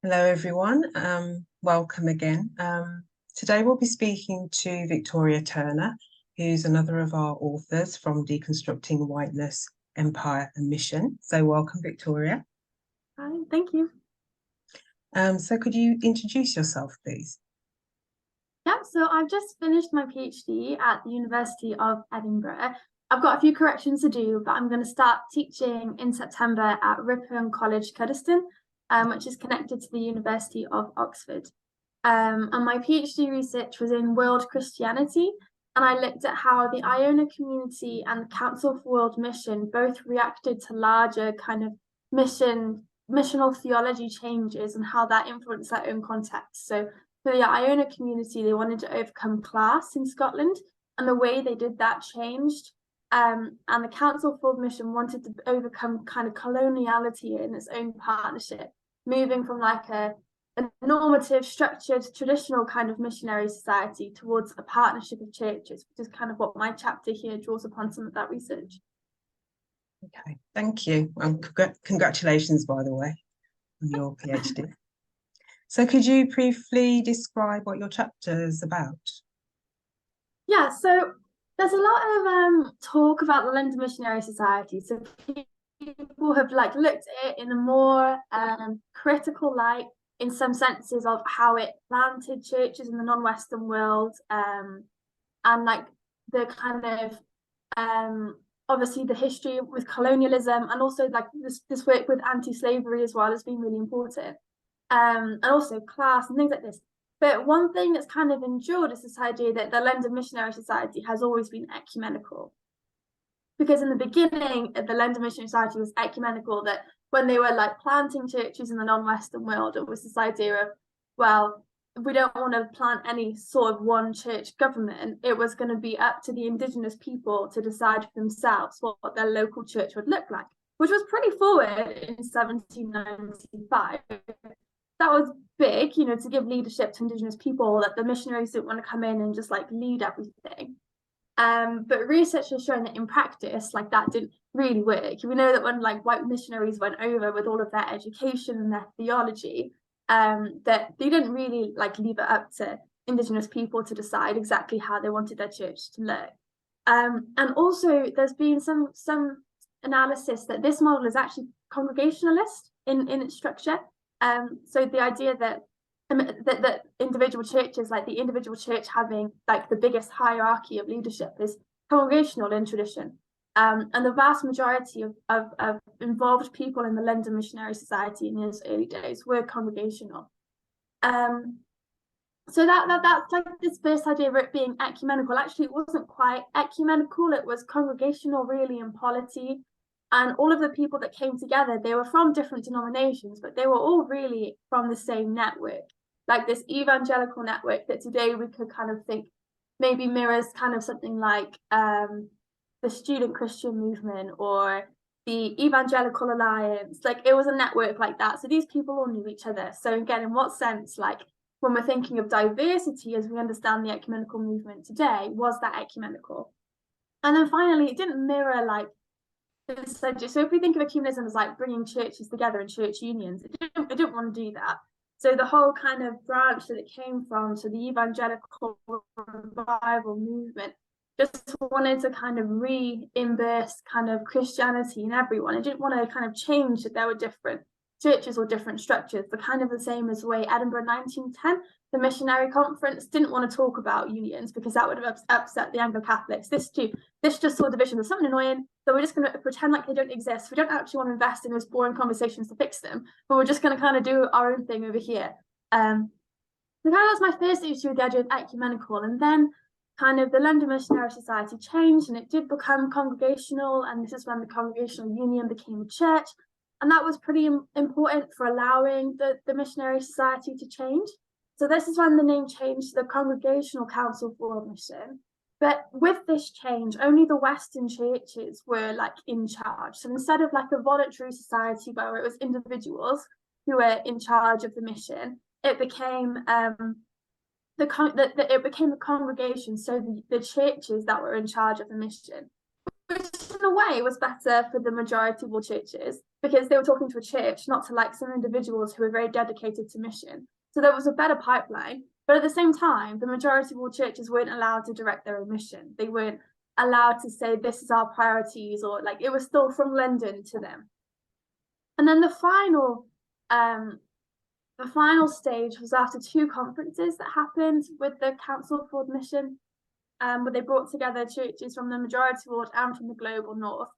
Hello, everyone. Welcome again. Today we'll be speaking to Victoria Turner, who's another of our authors from Deconstructing Whiteness, Empire and Mission. So welcome, Victoria. Hi, thank you. So could you introduce yourself, please? Yeah, so I've just finished my PhD at the University of Edinburgh. I've got a few corrections to do, but I'm going to start teaching in September at Ripon College, Cuddesdon, which is connected to the University of Oxford. And my PhD research was in world Christianity, and I looked at how the Iona community and the Council for World Mission both reacted to larger kind of missional theology changes and how that influenced their own context. So for the Iona community, they wanted to overcome class in Scotland, and the way they did that changed. And the Council for World Mission wanted to overcome kind of coloniality in its own partnership, moving from like a normative, structured, traditional kind of missionary society towards a partnership of churches, which is kind of what my chapter here draws upon some of that research. Okay, thank you. Congratulations, by the way, on your PhD. So could you briefly describe what your chapter is about? Yeah, so there's a lot of talk about the London Missionary Society. So people have like looked at it in a more critical light in some senses of how it planted churches in the non-Western world, and like the kind of obviously the history with colonialism, and also like this work with anti-slavery as well has been really important, and also class and things like this. But one thing that's kind of endured is this idea that the London Missionary Society has always been ecumenical. Because in the beginning, the London Missionary Society was ecumenical, that when they were like planting churches in the non-Western world, it was this idea of, well, we don't want to plant any sort of one church government. It was going to be up to the indigenous people to decide for themselves what their local church would look like, which was pretty forward in 1795. That was big, to give leadership to indigenous people, that the missionaries didn't want to come in and just like lead everything. But research has shown that in practice, like that didn't really work. We know that when like white missionaries went over with all of their education and their theology, that they didn't really like leave it up to indigenous people to decide exactly how they wanted their church to look. And also there's been some analysis that this model is actually congregationalist in its structure. So the idea that individual churches, like the individual church having like the biggest hierarchy of leadership, is congregational in tradition. And the vast majority of involved people in the London Missionary Society in its early days were congregational. So that's like this first idea of it being ecumenical. Actually, it wasn't quite ecumenical. It was congregational, really, in polity. And all of the people that came together, they were from different denominations, but they were all really from the same network, like this evangelical network that today we could kind of think maybe mirrors kind of something like the student Christian movement or the Evangelical Alliance. Like it was a network like that. So these people all knew each other. So again, in what sense, like when we're thinking of diversity as we understand the ecumenical movement today, was that ecumenical? And then finally, it didn't mirror like, so if we think of ecumenism as like bringing churches together in church unions, it didn't want to do that. So the whole kind of branch that it came from, so the evangelical revival movement, just wanted to kind of reimburse kind of Christianity in everyone. It didn't want to kind of change that there were different churches or different structures, but kind of the same as the way Edinburgh 1910, the Missionary Conference, didn't want to talk about unions because that would have upset the Anglo-Catholics. This just saw division as something annoying, so we're just going to pretend like they don't exist. We don't actually want to invest in those boring conversations to fix them, but we're just going to kind of do our own thing over here. So kind of that's my first issue with the idea of ecumenical. And then kind of the London Missionary Society changed and it did become congregational, and this is when the Congregational Union became a church. And that was pretty important for allowing the Missionary Society to change. So this is when the name changed to the Congregational Council for World Mission. But with this change, only the Western churches were like in charge. So instead of like a voluntary society where it was individuals who were in charge of the mission, it became it became a congregation. So the churches that were in charge of the mission, which is in a way was better for the majority of all churches, because they were talking to a church, not to like some individuals who were very dedicated to mission. So there was a better pipeline. But at the same time, the majority of all churches weren't allowed to direct their own mission. They weren't allowed to say, this is our priorities, or like it was still from London to them. And then the final stage was after 2 conferences that happened with the Council for Mission, where they brought together churches from the majority world and from the global north,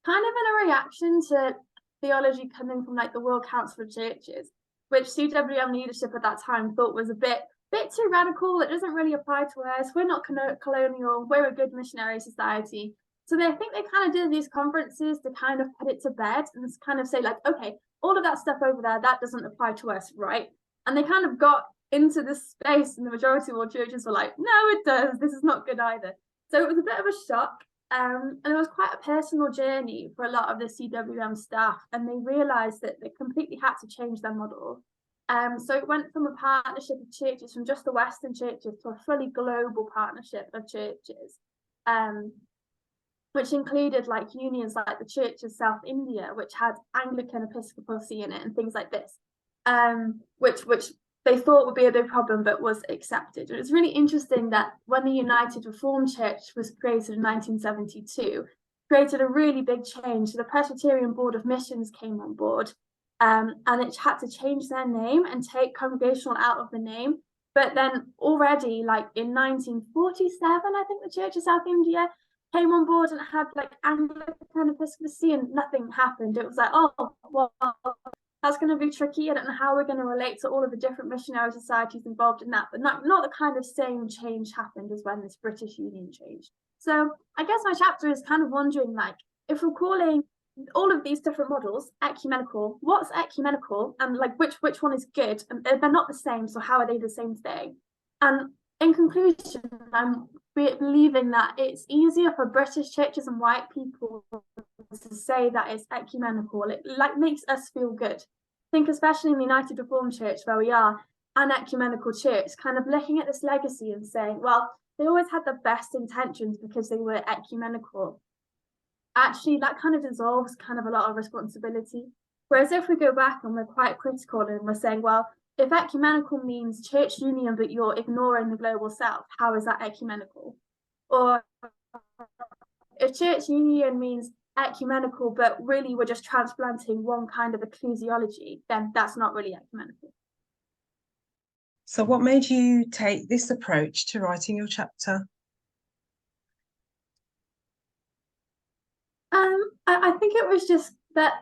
kind of in a reaction to theology coming from like the World Council of Churches, which CWM leadership at that time thought was a bit too radical. It doesn't really apply to us. We're not colonial. We're a good missionary society. So I think they kind of did these conferences to kind of put it to bed and kind of say like, okay, all of that stuff over there, that doesn't apply to us, right? And they kind of got into this space, and the majority of all churches were like, no, it does. This is not good either. So it was a bit of a shock. And it was quite a personal journey for a lot of the CWM staff, and they realized that they completely had to change their model. So it went from a partnership of churches from just the Western churches to a fully global partnership of churches, which included like unions like the Church of South India, which had Anglican episcopacy in it and things like this, which they thought would be a big problem, but was accepted. And it's really interesting that when the United Reformed Church was created in 1972, created a really big change. So the Presbyterian Board of Missions came on board, and it had to change their name and take congregational out of the name. But then already, like in 1947, I think the Church of South India came on board and had like Anglican episcopacy, and nothing happened. It was like, oh, well, that's going to be tricky. I don't know how we're going to relate to all of the different missionary societies involved in that, but not the kind of same change happened as when this British Union changed. So I guess my chapter is kind of wondering, like, if we're calling all of these different models ecumenical, what's ecumenical, and like which one is good? And they're not the same, so how are they the same thing? And in conclusion, I'm believing that it's easier for British churches and white people to say that it's ecumenical. It like makes us feel good. I think especially in the United Reformed Church, where we are an ecumenical church, kind of looking at this legacy and saying, well, they always had the best intentions because they were ecumenical. Actually, that kind of dissolves kind of a lot of responsibility. Whereas if we go back and we're quite critical and we're saying, well, if ecumenical means church union, but you're ignoring the global south, how is that ecumenical? Or if church union means ecumenical, but really we're just transplanting one kind of ecclesiology, then that's not really ecumenical. So what made you take this approach to writing your chapter? I think it was just that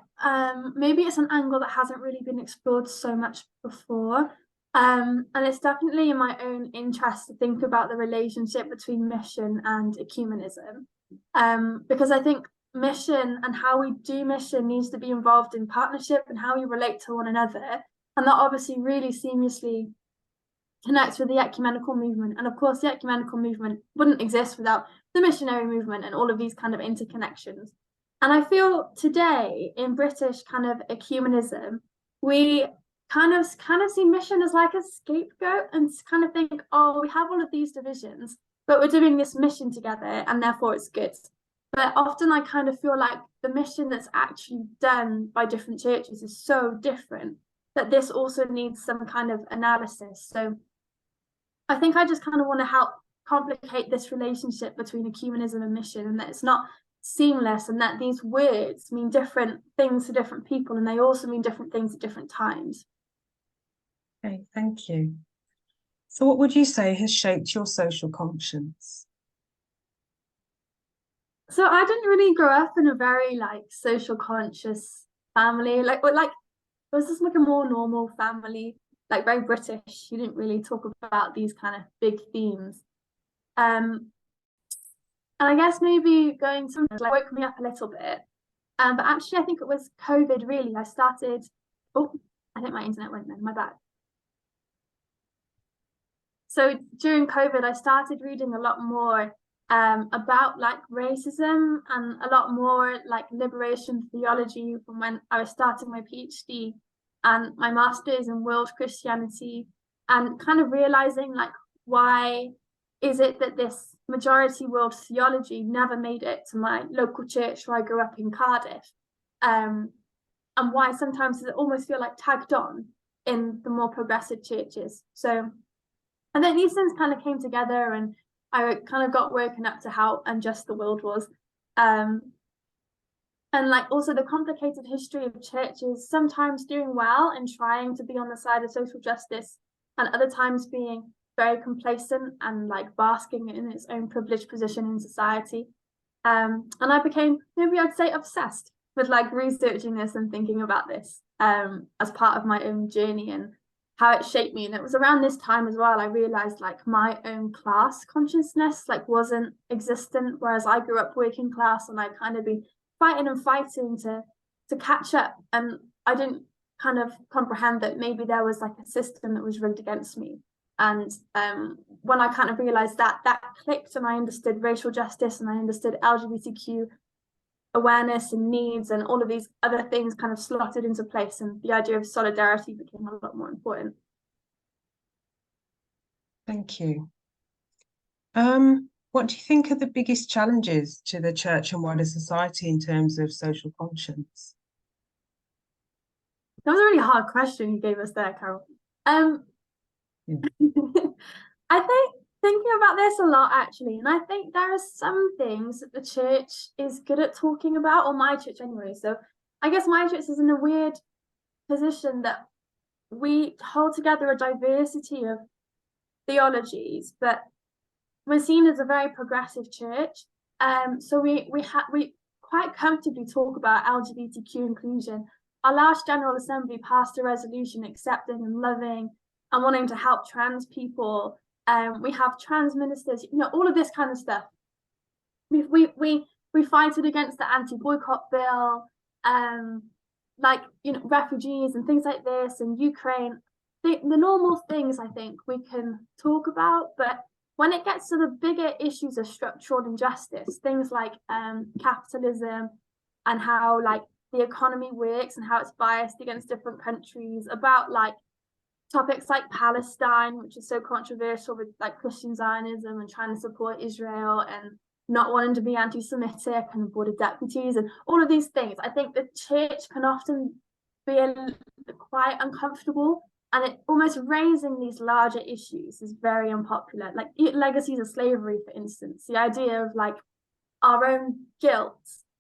maybe it's an angle that hasn't really been explored so much before. And it's definitely in my own interest to think about the relationship between mission and ecumenism. Because I think mission and how we do mission needs to be involved in partnership and how we relate to one another. And that obviously really seamlessly connects with the ecumenical movement. And of course, the ecumenical movement wouldn't exist without the missionary movement and all of these kind of interconnections. And I feel today in British kind of ecumenism, we kind of see mission as like a scapegoat and kind of think, oh, we have all of these divisions, but we're doing this mission together and therefore it's good. But often I kind of feel like the mission that's actually done by different churches is so different that this also needs some kind of analysis. So I think I just kind of want to help complicate this relationship between ecumenism and mission, and that it's not seamless, and that these words mean different things to different people, and they also mean different things at different times. Okay, thank you. So what would you say has shaped your social conscience? So I didn't really grow up in a very like social conscious family. Like it was just like a more normal family, like very British. You didn't really talk about these kind of big themes. And I guess maybe going to like woke me up a little bit. But actually I think it was COVID really. I think my internet went then, my bad. So during COVID, I started reading a lot more about like racism and a lot more like liberation theology from when I was starting my PhD and my master's in world Christianity, and kind of realizing like, why is it that this majority world theology never made it to my local church where I grew up in Cardiff, and why sometimes it almost feel like tagged on in the more progressive churches. So I think these things kind of came together, and I kind of got woken up to how unjust the world was. And like also the complicated history of churches sometimes doing well and trying to be on the side of social justice, and other times being very complacent and like basking in its own privileged position in society. And I became, maybe I'd say, obsessed with like researching this and thinking about this as part of my own journey and how it shaped me. And it was around this time as well I realized like my own class consciousness like wasn't existent, whereas I grew up working class and I kind of been fighting to catch up, and I didn't kind of comprehend that maybe there was like a system that was rigged against me. And when I kind of realized that clicked, and I understood racial justice and I understood LGBTQ awareness and needs and all of these other things kind of slotted into place, and the idea of solidarity became a lot more important. Thank you. What do you think are the biggest challenges to the church and wider society in terms of social conscience? That was a really hard question you gave us there, Carol. Yeah. I think thinking about this a lot, actually, and I think there are some things that the church is good at talking about, or my church anyway. So I guess my church is in a weird position that we hold together a diversity of theologies, but we're seen as a very progressive church. So we quite comfortably talk about LGBTQ inclusion. Our last General Assembly passed a resolution accepting and loving and wanting to help trans people. We have trans ministers, all of this kind of stuff. We fighted against the anti-boycott bill, refugees and things like this, and Ukraine. The normal things I think we can talk about, but when it gets to the bigger issues of structural injustice, things like capitalism and how like the economy works and how it's biased against different countries, about like topics like Palestine, which is so controversial with like Christian Zionism and trying to support Israel and not wanting to be anti-Semitic and border deputies and all of these things. I think the church can often be quite uncomfortable, and it almost raising these larger issues is very unpopular. Like legacies of slavery, for instance, the idea of like our own guilt.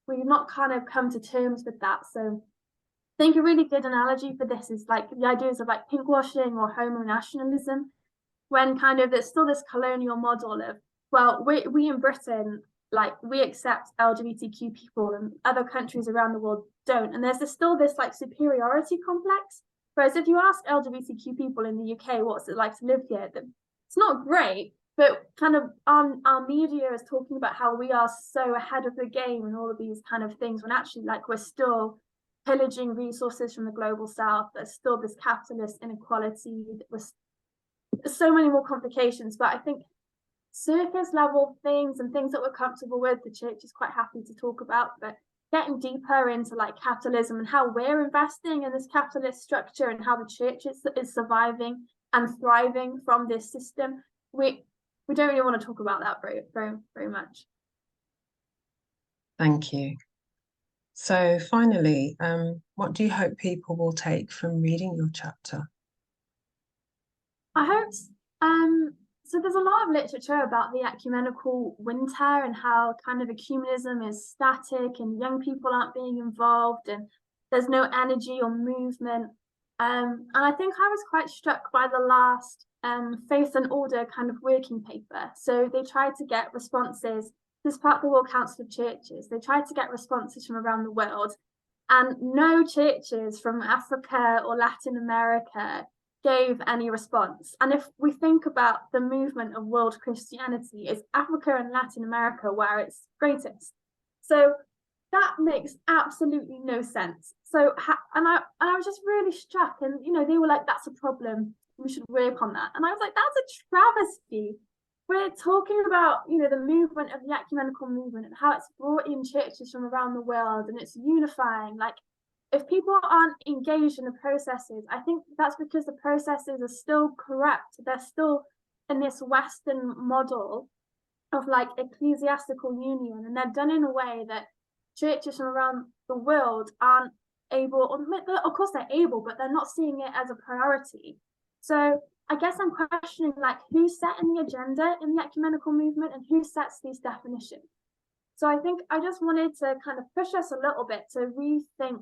We've not kind of come to terms with that. So I think a really good analogy for this is like the ideas of like pinkwashing or homo nationalism, when kind of there's still this colonial model of, well, we in Britain, like we accept LGBTQ people and other countries around the world don't. And there's still this like superiority complex. Whereas if you ask LGBTQ people in the UK, what's it like to live here? It's not great, but kind of our media is talking about how we are so ahead of the game and all of these kind of things, when actually like we're still pillaging resources from the global south. There's still this capitalist inequality. There's so many more complications, but I think surface level things and things that we're comfortable with, the church is quite happy to talk about, but getting deeper into like capitalism and how we're investing in this capitalist structure and how the church is surviving and thriving from this system, we don't really want to talk about that very much. Thank you. So finally, what do you hope people will take from reading your chapter? I hope so there's a lot of literature about the ecumenical winter and how kind of ecumenism is static and young people aren't being involved and there's no energy or movement. And I think I was quite struck by the last Faith and Order kind of working paper. So they tried to get responses, this part of the World Council of Churches, they tried to get responses from around the world, and no churches from Africa or Latin America gave any response. And if we think about the movement of world Christianity, it's Africa and Latin America where it's greatest. So that makes absolutely no sense. So and I was just really struck, and they were like, that's a problem, we should work on that. And I was like, that's a travesty. We're talking about the movement of the ecumenical movement and how it's brought in churches from around the world and it's unifying. Like, if people aren't engaged in the processes, I think that's because the processes are still corrupt. They're still in this Western model of like ecclesiastical union, and they're done in a way that churches from around the world aren't able, or of course they're able, but they're not seeing it as a priority. So I guess I'm questioning like who's setting the agenda in the ecumenical movement and who sets these definitions. So I think I just wanted to kind of push us a little bit to rethink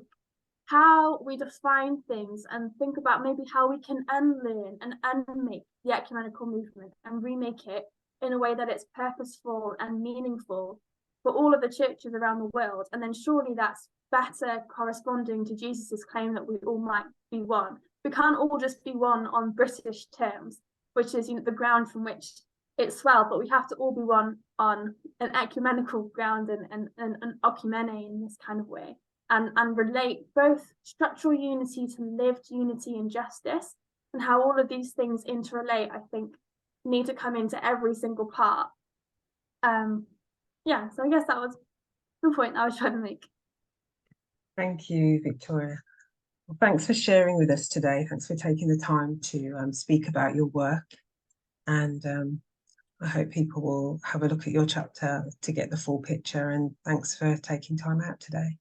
how we define things and think about maybe how we can unlearn and unmake the ecumenical movement and remake it in a way that it's purposeful and meaningful for all of the churches around the world. And then surely that's better corresponding to Jesus's claim that we all might be one. We can't all just be one on British terms, which is, you know, the ground from which it swelled, but we have to all be one on an ecumenical ground and an oikumene in this kind of way, and relate both structural unity to lived unity and justice, and how all of these things interrelate, I think, need to come into every single part. Yeah, so I guess that was the point I was trying to make. Thank you, Victoria. Well, thanks for sharing with us today. Thanks for taking the time to speak about your work. And I hope people will have a look at your chapter to get the full picture. And thanks for taking time out today.